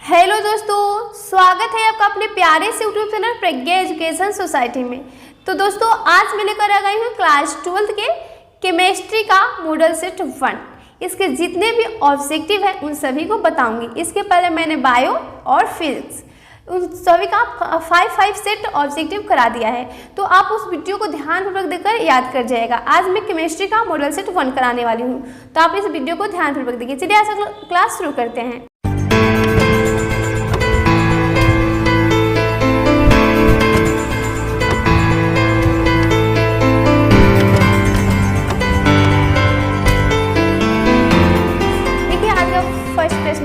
Hello दोस्तों, स्वागत है आपका अपने प्यारे से यूट्यूब चैनल प्रज्ञा एजुकेशन सोसाइटी में। तो दोस्तों आज मैं लेकर आ गई हूँ क्लास 12 के केमिस्ट्री का मॉडल सेट 1। इसके जितने भी ऑब्जेक्टिव हैं उन सभी को बताऊंगी। इसके पहले मैंने बायो और फिजिक्स उन सभी का 5 सेट ऑब्जेक्टिव करा दिया है, तो आप उस वीडियो को ध्यानपूर्वक देखकर याद कर जाएगा। आज मैं केमिस्ट्री का मॉडल सेट 1 कराने वाली हूँ, तो आप इस वीडियो को ध्यानपूर्वक देखिए। चलिए आज क्लास शुरू करते हैं।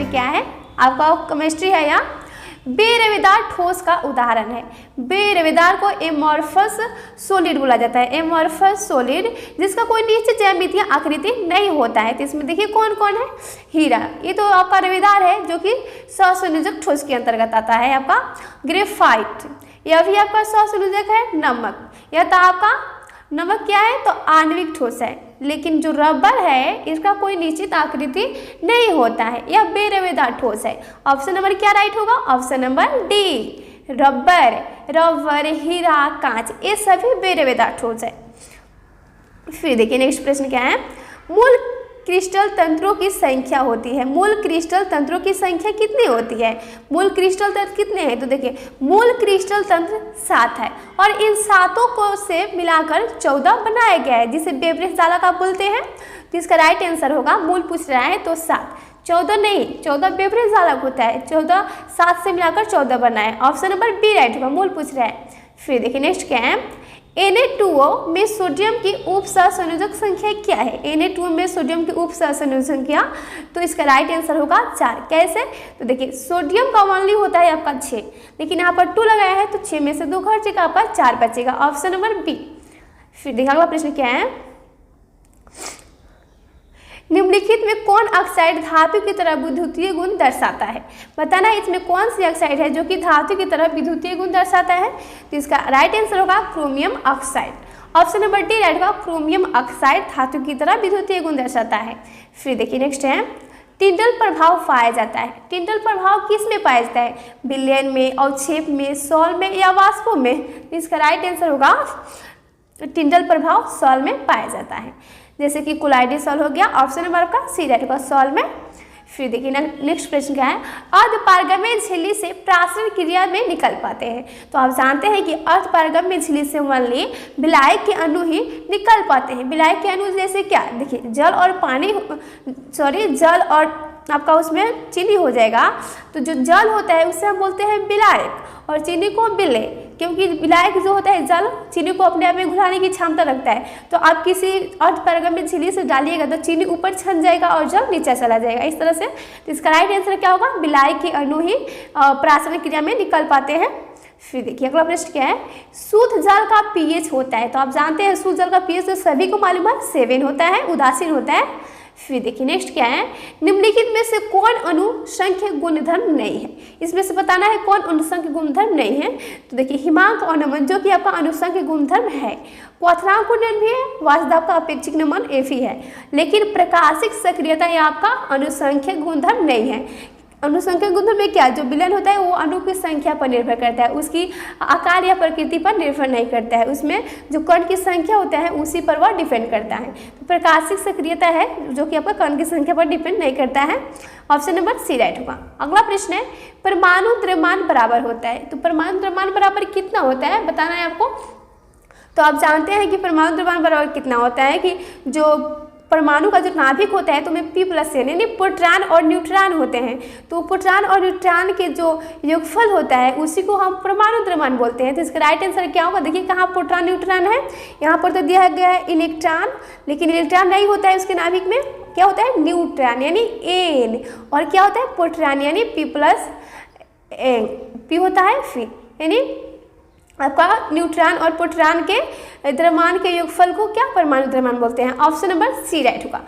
क्या है आपका केमिस्ट्री है या बेरवेदार ठोस का उदाहरण है। बेरवेदार को एमॉर्फस सॉलिड बोला जाता है। एमॉर्फस सॉलिड जिसका कोई निश्चित ज्यामितीय आकृति नहीं होता है। तो इसमें देखिए कौन कौन है। हीरा, ये तो आपका रवेदार है जो कि सहसंयोजक ठोस के अंतर्गत आता है। आपका ग्रेफाइट, यह भी आपका सहसंयोजक है। नमक, यह तो आपका नमक क्या है तो आणविक ठोस है। लेकिन जो रबर है इसका कोई निश्चित आकृति नहीं होता है, यह बेरवेदार ठोस है। ऑप्शन नंबर क्या राइट होगा? Option number D, rubber. Rubber, हीरा, कांच, ये सभी बेरवेदार ठोस है। फिर देखिए नेक्स्ट प्रश्न क्या है। मूल क्रिस्टल तंत्रों की संख्या होती है। मूल क्रिस्टल तंत्रों की संख्या कितनी होती है? मूल क्रिस्टल तंत्र कितने हैं? तो देखिए मूल क्रिस्टल तंत्र 7 है और इन 7 को से मिलाकर 14 बनाया गया है, जिसे बेब्रेज जालक आप बोलते हैं। तो इसका राइट आंसर होगा, मूल पूछ रहा है तो 7, 14 नहीं, 14 बेब्रेज जालक होता है। 14 7 से मिलाकर 14 बना है। ऑप्शन नंबर बी राइट होगा, मूल पूछ रहा है। फिर देखिए नेक्स्ट क्या है। Na2O में सोडियम की उप सहसंयोजक संख्या क्या है? Na2O में सोडियम की उप सहसंयोजक संख्या, तो इसका राइट आंसर होगा 4। कैसे? तो देखिए सोडियम का ओनली होता है आपका 6, लेकिन यहाँ पर 2 लगाया है तो 6 में से 2 घटेगा, आपका 4 बचेगा। Option number B. फिर देखा अगला प्रश्न क्या है। निम्नलिखित में कौन ऑक्साइड धातु की तरह विद्युतीय गुण दर्शाता है? बताना है इसमें कौन सी ऑक्साइड है जो कि धातु की तरह विद्युतीय गुण दर्शाता है। तो इसका राइट आंसर होगा chromium oxide. Option number D right होगा, क्रोमियम ऑक्साइड धातु की तरह विद्युतीय गुण दर्शाता है। फिर देखिए नेक्स्ट है। टिंडल प्रभाव पाया जाता है। टिंडल प्रभाव किस में पाया जाता है? विलयन में, अवक्षेप में, सॉल्व में या वाष्पों में? तो इसका राइट आंसर होगा टिंडल प्रभाव सॉल्व में पाया जाता है, जैसे कि कोलाइडी सॉल्व हो गया। ऑप्शन नंबर आपका सी राइट होगा, सॉल्व में। फिर देखिए नेक्स्ट प्रश्न क्या है। अर्धपारगम्य झिल्ली से प्रासरण क्रिया में निकल पाते हैं। तो आप जानते हैं कि अर्धपारगम्य झिल्ली से ओनली विलायक के अणु ही निकल पाते हैं। विलायक के अणु जैसे क्या, देखिए जल और पानी, जल और आपका उसमें चीनी हो जाएगा। तो जो जल होता है उससे हम बोलते हैं विलायक और चीनी को विलय, क्योंकि विलायक जो होता है जल चीनी को अपने आप में घुलाने की क्षमता रखता है। तो आप किसी अर्धपारगम्य झिल्ली से डालिएगा तो चीनी ऊपर छन जाएगा और जल नीचे चला जाएगा, इस तरह से। तो इसका राइट आंसर क्या होगा? विलायक के अणु ही प्रासरण क्रिया में निकल पाते हैं। फिर देखिए अगला प्रश्न क्या है। शुद्ध जल का पीएच होता है। तो आप जानते हैं शुद्ध जल का पीएच तो सभी को मालूम है 7 होता है, उदासीन होता है। फिर देखिए नेक्स्ट क्या है। निम्नलिखित में से कौन अनुसंख्य गुणधर्म नहीं है? इसमें से बताना है कौन अनुसंख्य गुणधर्म नहीं है। तो देखिए हिमांक और नमन जो कि आपका अनुसंख्य गुणधर्म है। क्वथनांक गुणधर्म भी है, वाष्पदाब का अपेक्षिक नमन Fe है, लेकिन प्रकाशिक सक्रियता यह आपका अनुसंख्य गुणधर्म नहीं है। अनुसंख्यक गुणधर्म में क्या, जो विलयन होता है वो अणु की संख्या पर निर्भर करता है, उसकी आकार या प्रकृति पर निर्भर नहीं करता है। उसमें जो कण की संख्या होता है उसी पर वह डिपेंड करता है। तो प्रकाशिक सक्रियता है जो कि आपका कण की संख्या पर डिपेंड नहीं करता है। ऑप्शन नंबर सी राइट होगा। अगला प्रश्न है। परमाणु द्रव्यमान बराबर होता है। तो परमाणु द्रव्यमान बराबर कितना होता है बताना है आपको। तो आप जानते हैं कि परमाणु द्रव्यमान बराबर कितना होता है कि जो परमाणु का जो नाभिक होता है तो में P+ यानी प्रोटॉन और न्यूट्रॉन होते हैं। तो प्रोटॉन और न्यूट्रॉन के जो योगफल होता है उसी को हम परमाणु द्रव्यमान बोलते हैं। तो इसका राइट आंसर क्या होगा? देखिए कहाँ प्रोटॉन न्यूट्रॉन है, यहाँ पर तो दिया गया है इलेक्ट्रॉन, लेकिन इलेक्ट्रॉन नहीं होता है उसके नाभिक में। क्या होता है? न्यूट्रॉन यानी N, और क्या होता है? प्रोटॉन यानी P होता है फिर, यानी आपका न्यूट्रॉन और प्रोटॉन के द्रव्यमान के योगफल को क्या परमाणु द्रव्यमान बोलते हैं। ऑप्शन नंबर सी राइट होगा।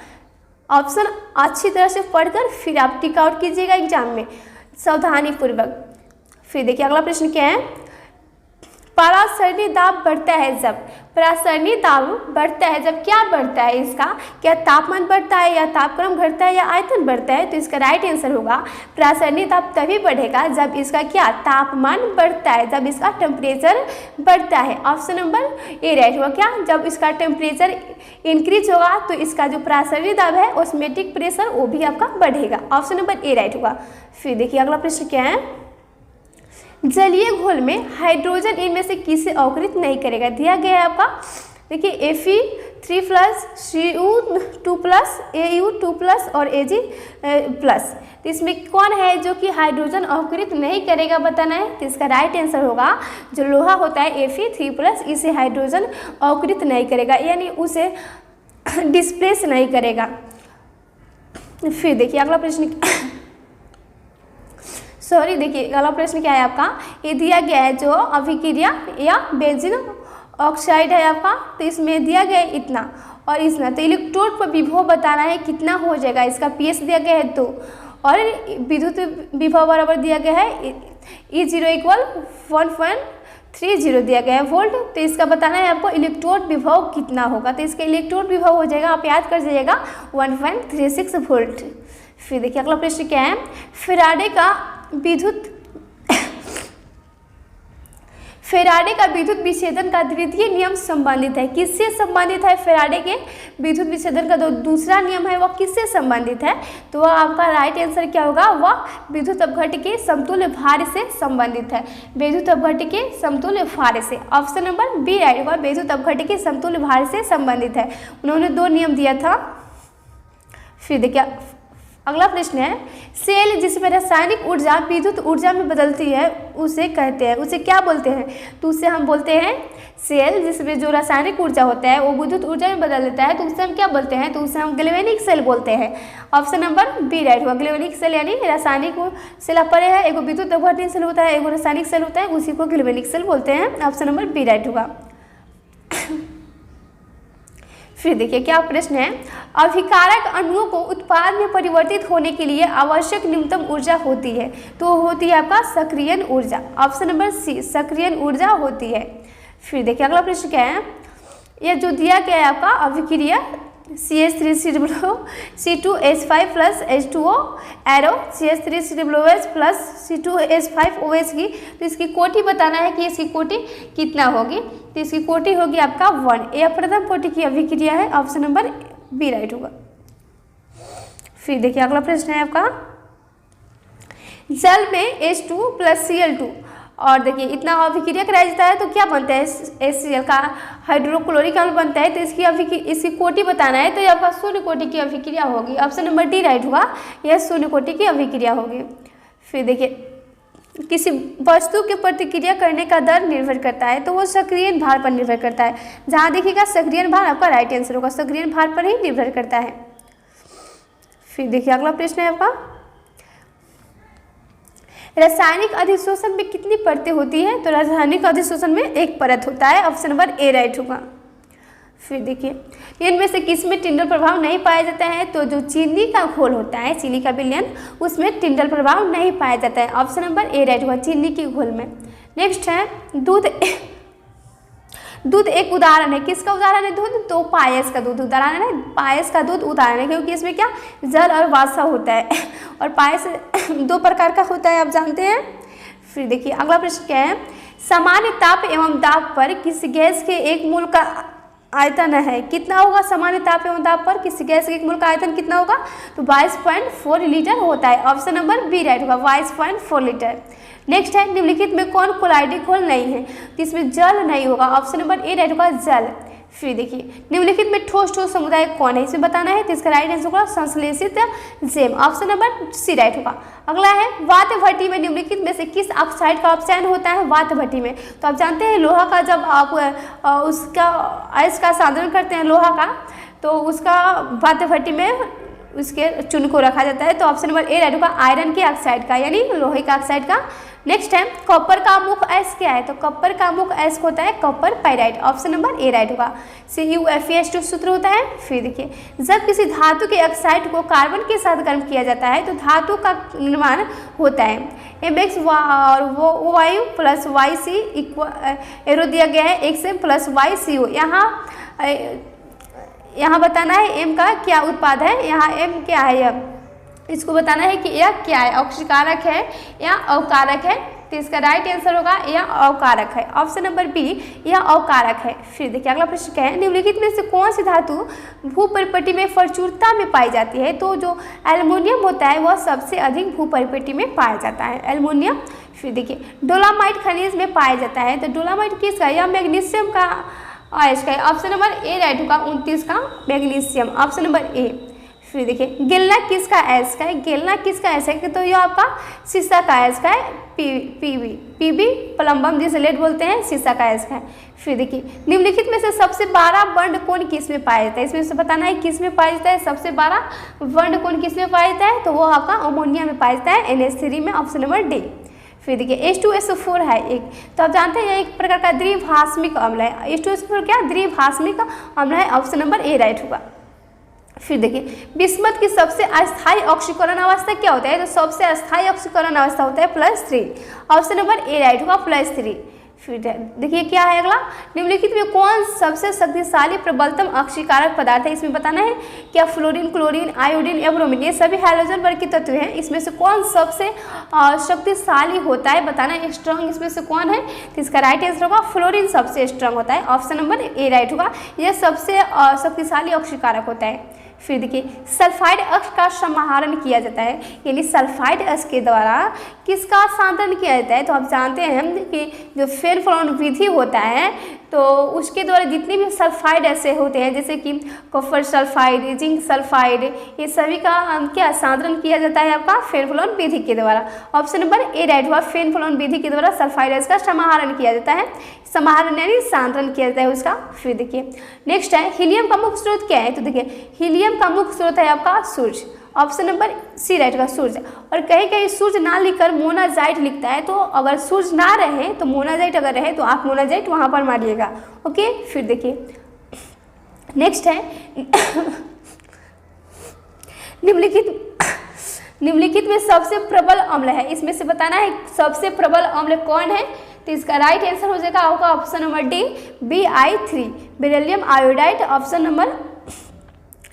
ऑप्शन अच्छी तरह से पढ़कर फिर आप टिक आउट कीजिएगा एग्जाम में सावधानी पूर्वक। फिर देखिए अगला प्रश्न क्या है। परासरणी दाब बढ़ता है जब, परासरणी दाब बढ़ता है जब क्या बढ़ता है इसका, क्या तापमान बढ़ता है या तापक्रम घटता है या आयतन बढ़ता है। तो इसका राइट आंसर होगा परासरणी दाब तभी बढ़ेगा जब इसका क्या तापमान बढ़ता है, जब इसका टेम्परेचर बढ़ता है। ऑप्शन नंबर ए राइट होगा क्या, जब इसका टेम्परेचर इंक्रीज होगा तो इसका जो परासरणी दाब है ऑस्मोटिक प्रेशर वो भी आपका बढ़ेगा। ऑप्शन नंबर ए राइट होगा। फिर देखिए अगला प्रश्न क्या है, जलीय घोल में हाइड्रोजन इनमें से किसे अवकृत नहीं करेगा। दिया गया है आपका, देखिए Fe3+, Cu2+, Au2+ और Ag+। तो इसमें कौन है जो कि हाइड्रोजन अवकृत नहीं करेगा बताना है। तो इसका राइट आंसर होगा जो लोहा होता है Fe3+, इसे हाइड्रोजन अवकृत नहीं करेगा, यानी उसे डिस्प्लेस नहीं करेगा। फिर देखिए अगला प्रश्न देखिए अगला प्रश्न क्या है आपका, ये दिया गया है जो अभिक्रिया या बेंजीन ऑक्साइड है आपका, तो इसमें दिया गया है इतना और इतना, तो इलेक्ट्रोड पर विभव बताना है कितना हो जाएगा। इसका पीएच दिया गया है 2 और विद्युत विभव बराबर दिया गया है E0 = 1.30 दिया गया है वोल्ट। तो इसका बताना है आपको इलेक्ट्रोड विभव कितना होगा। तो इसका इलेक्ट्रोड विभव हो जाएगा, आप याद कर जाइएगा 1.36 वोल्ट। फिर देखिए अगला प्रश्न क्या है, फेराडे का विद्युत विच्छेदन का द्वितीय नियम संबंधित है, किससे संबंधित है। फेराडे के विद्युत विच्छेदन का जो दूसरा नियम है वह किससे संबंधित है। तो वह आपका राइट आंसर क्या होगा, वह विद्युत अपघट्य के समतुल्य भार से संबंधित है, विद्युत अपघट्य के समतुल्य भार से। ऑप्शन नंबर बी राइट होगा, विद्युत अपघट्य के समतुल्य भार से संबंधित है। उन्होंने 2 नियम दिया था। फिर देखिए अगला प्रश्न है, सेल जिसमें रासायनिक ऊर्जा विद्युत ऊर्जा में बदलती है उसे कहते हैं, उसे क्या बोलते हैं। तो उसे हम बोलते हैं सेल जिसमें जो रासायनिक ऊर्जा होता है वो विद्युत ऊर्जा में बदल देता है, तो उसे हम क्या बोलते हैं। तो उसे हम गैल्वेनिक सेल बोलते हैं। ऑप्शन नंबर बी राइट हुआ, गैल्वेनिक सेल यानी रासायनिक सेल पड़े है, एक विद्युत अपघटन सेल होता है, एक रासायनिक सेल होता है, उसी को गैल्वेनिक सेल बोलते हैं। ऑप्शन नंबर बी राइट होगा। फिर देखिए क्या प्रश्न है, अभिकारक अणुओं को उत्पाद में परिवर्तित होने के लिए आवश्यक न्यूनतम ऊर्जा होती है, तो होती है आपका सक्रियण ऊर्जा। ऑप्शन नंबर सी सक्रियण ऊर्जा होती है। फिर देखिए अगला प्रश्न क्या है, यह जो दिया गया है आपका अभिक्रिया CH3COO C2H5 + H2O arrow CH3COOH + C2H5OH की, तो इसकी कोटि बताना है कि इसकी कोटि कितना होगी। तो इसकी कोटि होगी आपका 1। यह प्रथम कोटि की अभिक्रिया है। ऑप्शन नंबर बी राइट होगा। फिर देखिए अगला प्रश्न है आपका, जल में H2 + Cl2 और देखिए इतना अभिक्रिया कराया जाता है तो क्या बनता है, HCl का हाइड्रोक्लोरिक अम्ल बनता है। तो इसकी कोटि बताना है, तो ये आपका 0 कोटि की अभिक्रिया होगी। ऑप्शन नंबर डी राइट होगा, यह 0 कोटि की अभिक्रिया होगी। फिर देखिए किसी वस्तु के प्रतिक्रिया करने का दर निर्भर करता है, तो वो सक्रियण भार पर निर्भर करता है। जहाँ देखिएगा सक्रियण भार आपका राइट आंसर होगा, सक्रियण भार पर ही निर्भर करता है। फिर देखिए अगला प्रश्न है आपका, रासायनिक अधिशोषण में कितनी परतें होती है। तो रासायनिक अधिशोषण में 1 परत होता है। ऑप्शन नंबर ए राइट होगा। फिर देखिए इनमें से किसमें टिंडल प्रभाव नहीं पाया जाता है। तो जो चीनी का घोल होता है, चीनी का विलयन, उसमें टिंडल प्रभाव नहीं पाया जाता है। ऑप्शन नंबर ए राइट होगा, चीनी के घोल में। नेक्स्ट है दूध। दूध एक उदाहरण है, किसका उदाहरण है दूध, तो पायस का दूध उदाहरण है। पायस का दूध उदाहरण है क्योंकि इसमें क्या जल और वासा होता है और पायस 2 प्रकार का होता है, आप जानते हैं। फिर देखिए अगला प्रश्न क्या है, सामान्य ताप एवं दाब पर किसी गैस के एक मोल का आयतन है, कितना होगा। सामान्य ताप एवं दाब पर किसी गैस के 1 मोल का आयतन कितना होगा, तो 22.4 लीटर होता है। ऑप्शन नंबर बी राइट होगा, 22.4 लीटर। नेक्स्ट है निम्नलिखित में कौन कोलाइडिक घोल नहीं है, तो इसमें जल नहीं होगा। ऑप्शन नंबर ए राइट होगा, जल। फिर देखिए निम्नलिखित में ठोस ठोस समुदाय कौन है, इसमें बताना है। तो इसका राइट आंसर होगा संश्लेषित जेम। ऑप्शन नंबर सी राइट होगा। अगला है वात भट्टी में निम्नलिखित में से किस ऑक्साइड का अपचयन होता है वात भट्टी में। तो आप जानते हैं लोहा का जब आप उसका अयस्क का साधन करते हैं लोहा का, तो उसका वात भट्टी में उसके चून को रखा जाता है। तो ऑप्शन नंबर ए राइट होगा आयरन के ऑक्साइड का यानी लोहे का ऑक्साइड का। नेक्स्ट है कॉपर का मुख्य अयस्क क्या है? तो कॉपर का मुख्य अयस्क होता है copper pyrite. Option number A right होगा। CuFeS2 सूत्र होता है। फिर देखिए जब किसी धातु के ऑक्साइड को कार्बन के साथ गर्म किया जाता है तो धातु का निर्माण होता है Mx और वो वायु प्लस YC एरो दिया गया है XM प्लस YCO। यहाँ बताना है M का क्या उत्पाद है, यहाँ M क्या है, यह इसको बताना है कि यह क्या है, ऑक्सीकारक है या अवकारक है। तो इसका राइट आंसर होगा यह अवकारक है। ऑप्शन नंबर बी यह अवकारक है। फिर देखिए अगला प्रश्न क्या है, निम्नलिखित में से कौन सी धातु भूपरिपट्टी में प्रचुरता में पाई जाती है? तो जो एल्युमिनियम होता है वह सबसे अधिक भूपरिपट्टी में पाया जाता है, एल्युमिनियम। फिर देखिए डोलामाइट खनिज में पाया जाता है। तो डोलामाइट किसका? यह मैग्नीशियम का अयस्क है। ऑप्शन नंबर ए राइट होगा 29 का मैग्नीशियम, ऑप्शन नंबर ए। फिर देखिए गेलना किसका अयस्क है? गेलना किसका अयस्क है? तो यह आपका शीशा का अयस्क है, पीबी प्लम्बम जिसे लेड बोलते हैं, शीशा का अयस्क है। फिर देखिए निम्नलिखित में से सबसे बड़ा वर्ण कोण किस में पाया जाता है? इसमें से बताना है किस में पाया जाता है सबसे बड़ा वर्ण कोण किस में पाया जाता है? तो वो आपका अमोनिया में पाया जाता है, NH3 में, ऑप्शन नंबर डी। फिर देखिए H2SO4 है एक, तो आप जानते हैं एक प्रकार का द्विभाषमिक अम्ल है। H2SO4 क्या? द्विभाषमिक अम्ल है, ऑप्शन नंबर ए राइट होगा। फिर देखिए बिस्मथ की सबसे अस्थायी ऑक्सीकरण अवस्था क्या होता है? तो सबसे अस्थायी ऑक्सीकरण अवस्था होता है +3, ऑप्शन नंबर ए राइट होगा +3। फिर देखिए क्या है अगला, निम्नलिखित में कौन सबसे शक्तिशाली प्रबलतम ऑक्सीकारक पदार्थ है? इसमें बताना है क्या फ्लोरीन, क्लोरीन, आयोडीन या ब्रोमीन ये सभी हाइड्रोजन वर्ग के तत्व हैं। इसमें से कौन सबसे शक्तिशाली होता है बताना है, स्ट्रॉन्ग इसमें से कौन है? तो इसका राइट आंसर होगा फ्लोरीन सबसे स्ट्रॉन्ग होता है, ऑप्शन नंबर ए राइट होगा। यह सबसे शक्तिशाली ऑक्सीकारक होता है। फिर देखिए सल्फाइड अक्ष का समाहरण किया जाता है, यानी सल्फाइड अक्ष के द्वारा किसका सांद्रण किया जाता है? तो आप जानते हैं कि जो फेनफ्लोन विधि होता है तो उसके द्वारा जितने भी सल्फाइड ऐसे होते हैं जैसे कि कॉपर सल्फाइड, जिंक सल्फाइड, ये सभी का क्या सांद्रण किया जाता है आपका फेनफ्लोन विधि के द्वारा। ऑप्शन नंबर ए राइट हुआ, फेनफ्लोन विधि के द्वारा सल्फाइड का समाहरण किया जाता है, समाहरण यानी सांद्रण किया जाता है उसका। फिर देखिए नेक्स्ट है हीलियम का मुख्य स्रोत क्या है? तो देखिए हीलियम का मुख्य स्रोत है आपका सूर्य, ऑप्शन नंबर सी राइट का सूर्य। और कहीं कहीं सूर्य ना लिखकर मोनाजाइट लिखता है, तो अगर सूर्य ना रहे तो मोनाजाइट अगर रहे तो आप मोनाजाइट वहाँ पर मारिएगा, ओके। फिर देखिए नेक्स्ट है निम्नलिखित में सबसे प्रबल अम्ल है, इसमें से बताना है सबसे प्रबल अम्ल कौन है? तो इसका राइट आंसर हो जाएगा आपका option number D Bi3 beryllium iodide, option number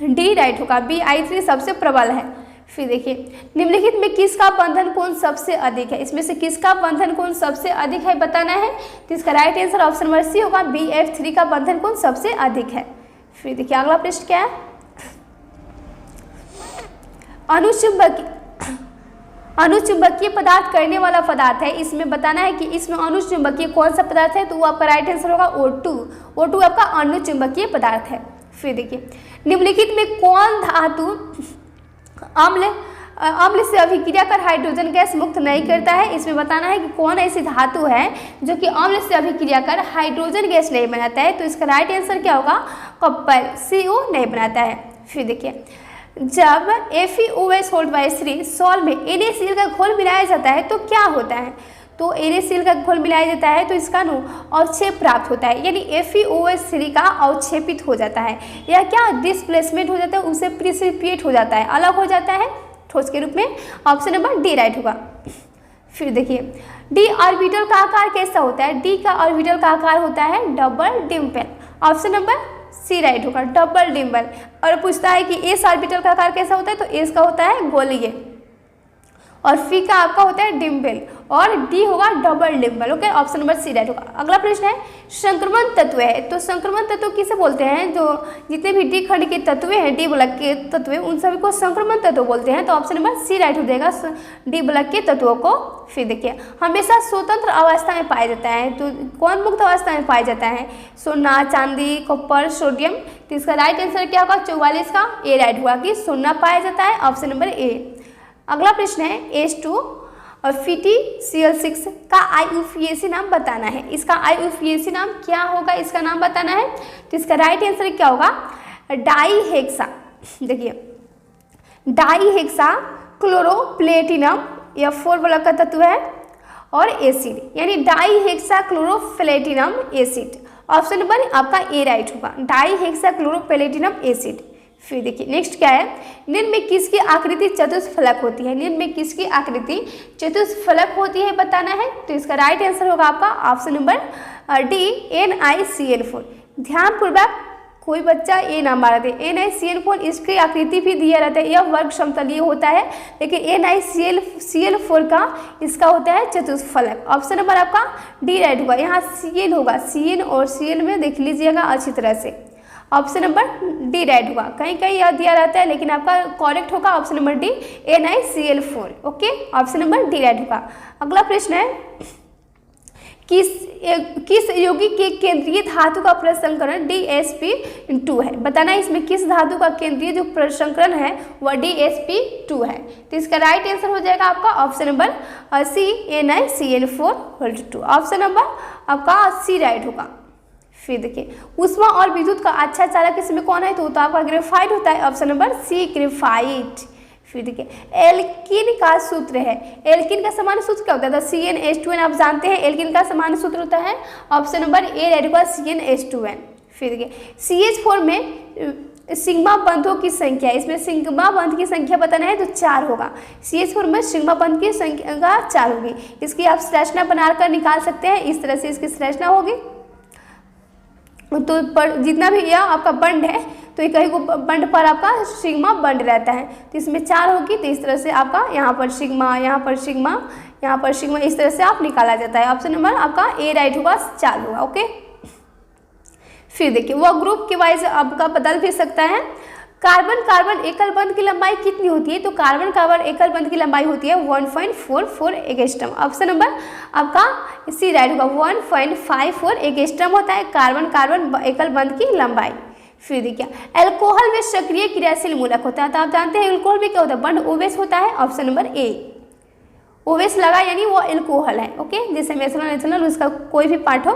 D right होगा, Bi3 सबसे प्रबल है। फिर देखिए निम्नलिखित में किसका बंधन कोण सबसे अधिक है? इसमें से किसका बंधन कोण सबसे अधिक है बताना है, तो इसका right answer option number C होगा, Bf3 का बंधन कोण सबसे अधिक है। फिर देखिए अगला प्रश्न क्या है, अनुचुंबकीय पदार्थ करने वाला पदार्थ है, इसमें बताना है कि इसमें अनुचुंबकीय कौन सा पदार्थ है? तो वो आपका राइट आंसर होगा O2 आपका अनुचुंबकीय पदार्थ है। फिर देखिए निम्नलिखित में कौन धातु अम्ल से अभिक्रिया कर हाइड्रोजन गैस मुक्त नहीं करता है? इसमें बताना है कि कौन ऐसी धातु है जो कि अम्ल से अभिक्रिया कर हाइड्रोजन गैस नहीं बनाता है? तो इसका राइट आंसर क्या होगा, कॉपर, CO नहीं बनाता है। फिर देखिए जब FeOH3 सॉल में NaCl का घोल मिलाया जाता है तो क्या होता है? तो NaCl का घोल मिलाया जाता है तो इसका अवक्षेप प्राप्त होता है, यानी FeOH3 का अवक्षेपित हो जाता है, या क्या डिस्प्लेसमेंट हो जाता है, उससे प्रिसिपिएट हो जाता है, अलग हो जाता है ठोस के रूप में, ऑप्शन नंबर डी राइट होगा। फिर देखिए डी ऑर्बिटल का आकार कैसा होता है? डी का ऑर्बिटल का आकार होता है double dimple, option number C right होगा, डबल डिम्पल। और पूछता है कि एस ऑर्बिटल का आकार कैसा होता है? तो एस का होता है गोलीय, और फी का आपका होता है डिम्पल, और डी होगा double dimple, okay, option number C right होगा। अगला प्रश्न है संक्रमण तत्व है, तो संक्रमण तत्व किसे बोलते हैं? जो जितने भी डी खंड के तत्व हैं, डी ब्लॉक के तत्व, उन सभी को संक्रमण तत्व बोलते हैं, तो ऑप्शन नंबर सी राइट हो जाएगा, डी ब्लॉक के तत्वों को। फिर देखिए हमेशा स्वतंत्र अवस्था में पाया जाता है, तो कौन मुक्त अवस्था में पाया जाता है? सोना, चांदी, कॉपर, सोडियम। तो इसका राइट आंसर क्या होगा, 44 का ए राइट हुआ कि सोना पाया जाता है, ऑप्शन नंबर ए। अगला प्रश्न है H2 और FeCl6 का IUPAC नाम बताना है, इसका IUPAC नाम क्या होगा, इसका नाम बताना है। तो इसका राइट आंसर क्या होगा, डाईहेक्सा। देखिए डाई हेक्सा क्लोरोप्लेटिनम यह 4 वाला का तत्व है, और एसिड यानी di hexa chloroplatinum acid. Option number आपका ए राइट होगा, डाई हेक्सा क्लोरोप्लेटिनम एसिड। फिर देखिए नेक्स्ट क्या है, निम्न में किसकी आकृति चतुष्फलक होती है, निम्न में किसकी आकृति चतुष्फलक होती है बताना है। तो इसका राइट आंसर होगा आपका ऑप्शन नंबर डी NiCl4। ध्यानपूर्वक कोई बच्चा ए ना मारा दे, NiCl4 इसकी आकृति भी दिया रहता है, यह वर्ग समतलीय होता है, लेकिन NiCl4 का इसका होता है चतुष्फलक। ऑप्शन नंबर आपका डी राइट होगा, यहाँ Cl होगा, Cn और Cl में देख लीजिएगा अच्छी तरह से। ऑप्शन नंबर डी राइट होगा, कहीं कहीं यह दिया रहता है लेकिन आपका करेक्ट होगा option number D NiCl4। Okay, option number D right होगा। अगला प्रश्न है, किस यौगिक के केंद्रीय धातु का प्रसंकरण DsP2 है, बताना इसमें किस धातु का केंद्रीय जो प्रसंकरण है वह DsP2 है। तो इसका राइट आंसर हो जाएगा आपका option number C NiCl4 option number आपका सी राइट होगा। फिर देखिए ऊष्मा और विद्युत का अच्छा चालक इसमें कौन है, तो आपका ग्रेफाइट होता है, ऑप्शन नंबर सी ग्रेफाइट। फिर देखिए एल्किन का सूत्र है, एल्किन का सामान्य सूत्र क्या होता है, तो CnH2n आप जानते हैं एल्किन का सामान्य सूत्र होता है, ऑप्शन नंबर ए राइट होगा CnH2n। फिर देखिए CH4 में सिग्मा बंधों की संख्या, इसमें सिग्मा बंध की संख्या बताना है तो 4 होगा, CH4 में सिग्मा बंध की संख्या 4 होगी। इसकी आप संरचना बनाकर निकाल सकते हैं, इस तरह से इसकी संरचना होगी। तो पर जितना भी यह आपका बंड है तो कहीं को बंड पर आपका सिग्मा बंड रहता है, तो इसमें 4 होगी, तो इस तरह से आपका यहाँ पर सिग्मा, यहाँ पर सिग्मा, यहाँ पर सिग्मा, इस तरह से आप निकाला जाता है। ऑप्शन नंबर आपका ए राइट होगा, 4 होगा। ओके, फिर देखिए वह ग्रुप के वाइज आपका बदल भी सकता है। कार्बन कार्बन एकल बंध की लंबाई कितनी होती है, तो कार्बन कार्बन एकल बंध की लंबाई होती है 1.44 एंगस्ट्रॉम। ऑप्शन नंबर आपका सी राइट होगा, 1.54 एंगस्ट्रॉम होता है कार्बन कार्बन एकल बंध की लंबाई। फिर देखिए अल्कोहल में सक्रिय क्रियाशील मूलक होता है, तो आप जानते हैं अल्कोहल में क्या होता है, बंड ओवेस होता है, ऑप्शन नंबर ए ओवेस लगा यानी वो अल्कोहल है। ओके, जैसे मेथनॉल एथनॉल उसका कोई भी पार्ट हो।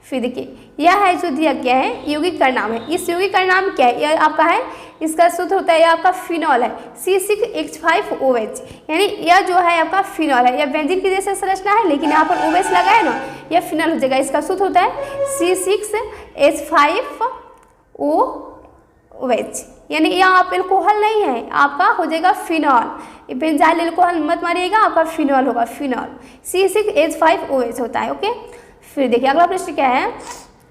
फिर देखिए यह है जो दिया गया है यौगिक का नाम है, इस यौगिक का नाम क्या है, यह आपका है, इसका सूत्र होता है, यह आपका फिनॉल है C6H5OH, यानी यह जो है आपका फिनॉल है, यह बेंजीन की जैसे संरचना है लेकिन यहाँ पर ओवेस लगा है ना, यह फिनॉल हो जाएगा। इसका सूत्र होता है C6H5OH, यानी यहाँ आप एल्कोहल नहीं है, आपका हो जाएगा फिनॉल, बेंजाइल एल्कोहल मत मारिएगा, आपका फिनॉल होगा, फिनॉल C6H5OH होता है। ओके, फिर देखिए अगला प्रश्न क्या है,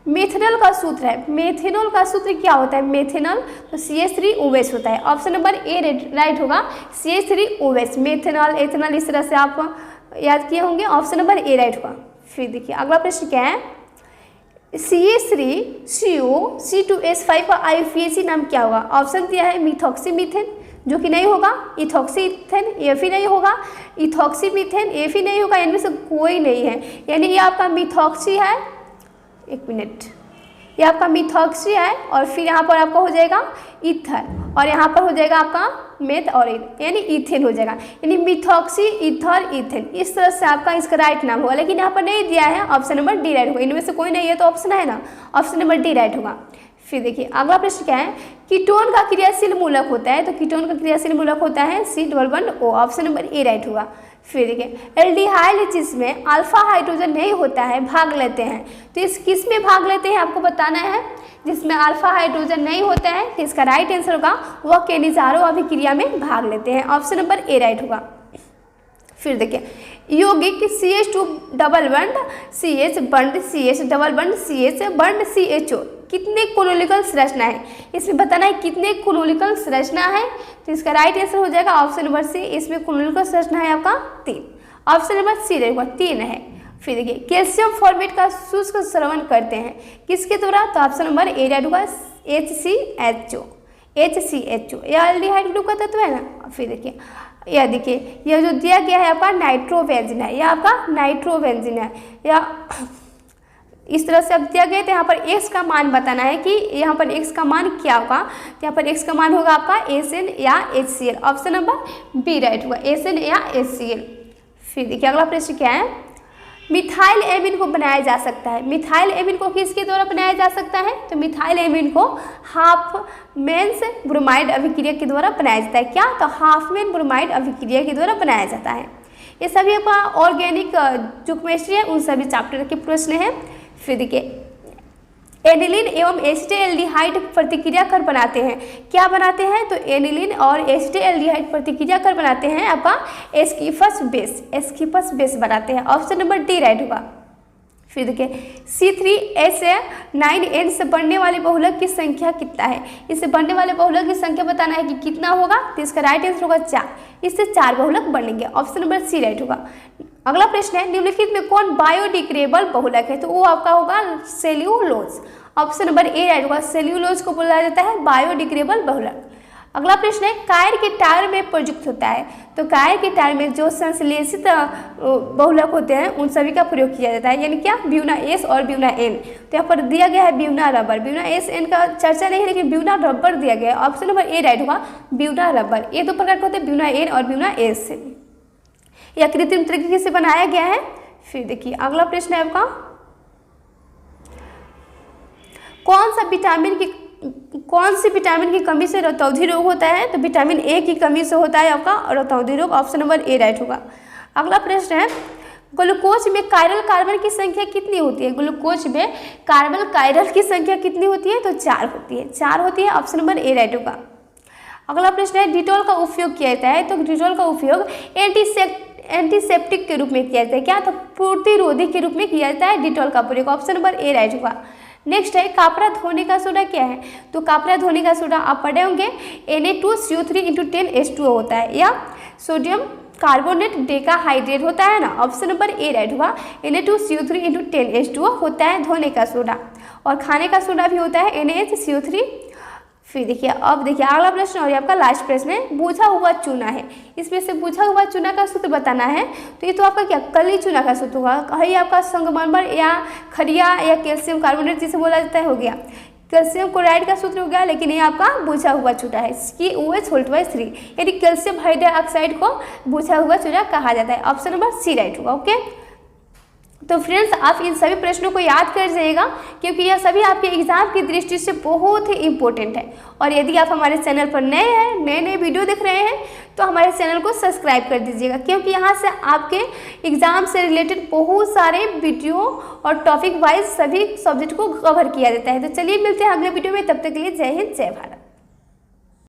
मेथनॉल का सूत्र है, मेथनॉल का सूत्र क्या होता है, मेथनॉल तो CH3OH होता है। ऑप्शन नंबर ए राइट होगा, CH3OH, मेथनॉल एथनॉल इस तरह से आप याद किए होंगे, ऑप्शन नंबर ए राइट होगा। फिर देखिए अगला प्रश्न क्या है, CH3CO C2H5 का IUPAC नाम क्या होगा, ऑप्शन दिया है मिथॉक्सी मीथेन, जो कि नहीं होगा, इथॉक्सी इथेन ये भी नहीं होगा, इथॉक्सी मीथेन ये भी नहीं होगा, इनमें से कोई नहीं है, यानी ये आपका मिथॉक्सी है, एक मिनट, ये आपका मिथॉक्सी है और फिर यहाँ पर आपका हो जाएगा ईथर और यहाँ पर हो जाएगा आपका मेथ और यानी इथेन हो जाएगा, यानी मिथॉक्सी ईथर इथेन, इस तरह से आपका इसका राइट नाम होगा, लेकिन यहाँ पर नहीं दिया है, ऑप्शन नंबर डी राइट होगा। इनमें से कोई नहीं है तो ऑप्शन है ना, ऑप्शन नंबर डी राइट होगा। फिर देखिए अगला प्रश्न क्या है, कीटोन का क्रियाशील मूलक होता है, तो कीटोन का क्रियाशील मूलक होता है C++O, option number A right होगा। फिर देखिए एल्डिहाइड जिसमें अल्फा हाइड्रोजन नहीं होता है भाग लेते हैं, तो इस किस में भाग लेते हैं आपको बताना है, जिसमें अल्फा हाइड्रोजन नहीं होता है, तो इसका राइट आंसर होगा वह केनिजारो अभिक्रिया में भाग लेते हैं, ऑप्शन नंबर ए राइट होगा। फिर देखिए यौगिक CH2 डबल बंड CH बंड CH डबल बंड CH बंड CHO कितने कोनोलिकल संरचना है, इसमें बताना है कितने कोनोलिकल संरचना है, तो इसका राइट आंसर हो जाएगा ऑप्शन नंबर सी, इसमें कोनोलिकल संरचना है आपका 3, ऑप्शन नंबर सी रहेगा 3 है। फिर देखिए कैल्शियम फॉर्मेट का शुष्क श्रवण करते हैं किसके द्वारा, तो ऑप्शन नंबर ए राइट होगा HCHO, यह एल्डिहाइड ग्रुप का तत्व है ना। फिर देखिए यह देखिए यह जो दिया गया है आपका नाइट्रोबेंजीन है, यह आपका नाइट्रोबेंजीन है, या इस तरह से अब दिया गया, तो यहाँ पर x का मान बताना है कि यहाँ पर x का मान क्या होगा, तो यहाँ पर x का मान होगा आपका SN या HCl, option number B right होगा, SN या HCl। फिर देखिए अगला प्रश्न क्या है, मिथाइल एमीन को बनाया जा सकता है। मिथाइल एमीन को किसके द्वारा बनाया जा सकता है? तो मिथाइल एमीन को हाफमैन्स ब्रोमाइड अभिक्रिया के द्वारा बनाया जाता है। क्या? तो हाफमैन ब्रोमाइड अभिक्रिया के द्वारा बनाया जाता है। ये सभी आपका ऑर्गेनिक जो केमिस्ट्री है उन सभी चैप्टर के प्रश्न हैं। फिर देखिए एनिलीन एवं एसिटाल्डिहाइड प्रतिक्रिया कर बनाते हैं। क्या बनाते हैं? तो एनिलीन और एसिटाल्डिहाइड प्रतिक्रिया कर बनाते हैं आपका एस्कीफस बेस। एस्कीफस बेस बनाते हैं। ऑप्शन नंबर डी राइट होगा। फिर देखिए C3H9N से बनने वाले बहुलक की संख्या कितना है? इससे बनने वाले बहुलक की संख्या बताना है कि कितना होगा। तो इसका राइट आंसर होगा 4। इससे 4 बहुलक बनेंगे। ऑप्शन नंबर सी राइट होगा। अगला प्रश्न है निम्नलिखित में कौन बायोडिग्रेडेबल बहुलक है? तो वो आपका होगा cellulose. Option number A right होगा। सेल्यूलोज को बोला जाता है बायोडिग्रेडेबल बहुलक। अगला प्रश्न है कायर के टायर में प्रयुक्त होता है। तो कायर के टायर में जो संश्लेषित बहुलक होते हैं उन सभी का प्रयोग किया जाता है। यानी क्या? ब्यूना एस और ब्यूना एन। तो यहाँ पर दिया गया है Buna rubber. Buna S N का चर्चा नहीं है लेकिन ब्यूना रबर दिया गया है। ऑप्शन नंबर ए राइट होगा ब्यूना रबर। ये दो प्रकार के होते हैं ब्यूना एन और ब्यूना एस। यह कृत्रिम तरीके से बनाया गया है। फिर देखिए अगला प्रश्न है आपका कौन सी विटामिन की कमी से रतौंधी रोग होता है? तो विटामिन ए की कमी से होता है आपका रतौंधी रोग। ऑप्शन नंबर ए राइट होगा। अगला प्रश्न है ग्लूकोज में कायरल कार्बन की संख्या कितनी होती है? ग्लूकोज में कार्बन कायरल की संख्या कितनी होती है? तो 4 होती है। 4 होती है। ऑप्शन नंबर ए राइट होगा। अगला प्रश्न है डिटॉल का उपयोग किया जाता है। तो डिटॉल का उपयोग एंटीसेप्टिक के रूप में किया जाता है। क्या? तो प्रतिरोधी के रूप में किया जाता है डिटॉल का प्रयोग। ऑप्शन नंबर ए राइट होगा। नेक्स्ट है कापरा धोने का सोडा क्या है? तो कापरा धोने का सोडा आप पढ़े होंगे Na2CO3 × 10H2O होता है या सोडियम कार्बोनेट डेकाहाइड्रेट होता है ना। ऑप्शन नंबर ए राइट होगा। Na2CO3 × 10H2O होता है धोने का सोडा। और खाने का सोडा भी होता है NaHCO3। फिर देखिए अब देखिए अगला प्रश्न और ये आपका लास्ट प्रश्न है बुझा हुआ चूना है। इसमें से बुझा हुआ चूना का सूत्र बताना है। तो ये तो आपका क्या कली चूना का सूत्र होगा। कहीं आपका संगमरमर या खड़िया या कैल्शियम कार्बोनेट जिसे बोला जाता है हो गया। कैल्शियम क्लोराइड का सूत्र हो गया लेकिन ये आपका बुझा हुआ चूना है KOH3 यानी कैल्शियम हाइड्रोक्साइड को बुझा हुआ चूना कहा जाता है। ऑप्शन नंबर सी राइट होगा। ओके तो फ्रेंड्स आप इन सभी प्रश्नों को याद कर जाइएगा क्योंकि यह सभी आपके एग्जाम की दृष्टि से बहुत ही इंपॉर्टेंट है। और यदि आप हमारे चैनल पर नए हैं नए वीडियो देख रहे हैं तो हमारे चैनल को सब्सक्राइब कर दीजिएगा क्योंकि यहाँ से आपके एग्जाम से रिलेटेड बहुत सारे वीडियो और टॉपिक वाइज सभी सब्जेक्ट को कवर किया जाता है। तो चलिए मिलते हैं अगले वीडियो में। तब तक के लिए जय हिंद जय भारत।